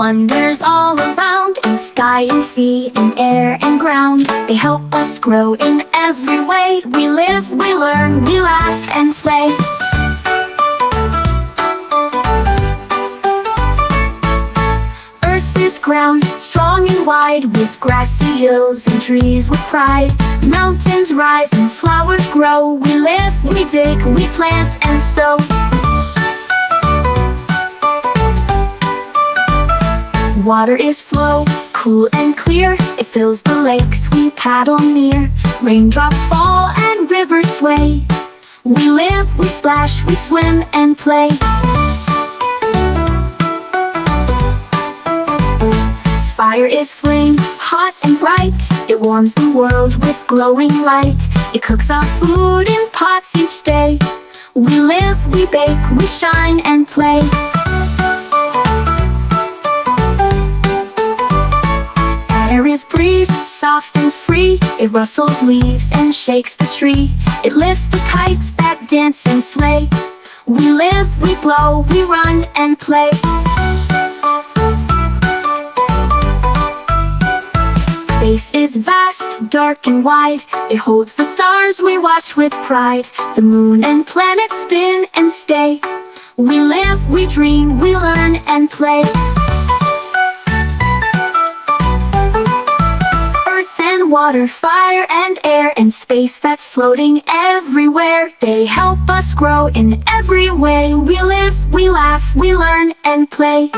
Wonders all around, in sky and sea, in air and ground. They help us grow in every way. We live, we learn, we laugh and play. Earth is ground, strong and wide, with grassy hills and trees with pride. Mountains rise and flowers grow. We live, we dig, we plant and sow. Water is flow, cool and clear. It fills the lakes we paddle near. Raindrops fall and rivers sway. We live, we splash, we swim and play. Fire is flame, hot and bright. It warms the world with glowing light. It cooks our food in pots each day. We live, we bake, we shine and play. Air is breeze, soft and free. It rustles leaves and shakes the tree. It lifts the kites that dance and sway. We live, we blow, we run and play. Space is vast, dark and wide. It holds the stars we watch with pride. The moon and planets spin and stay. We live, we dream, we learn and play. Water, fire and air, and space that's floating everywhere. They help us grow in every way. We live, we laugh, we learn and play.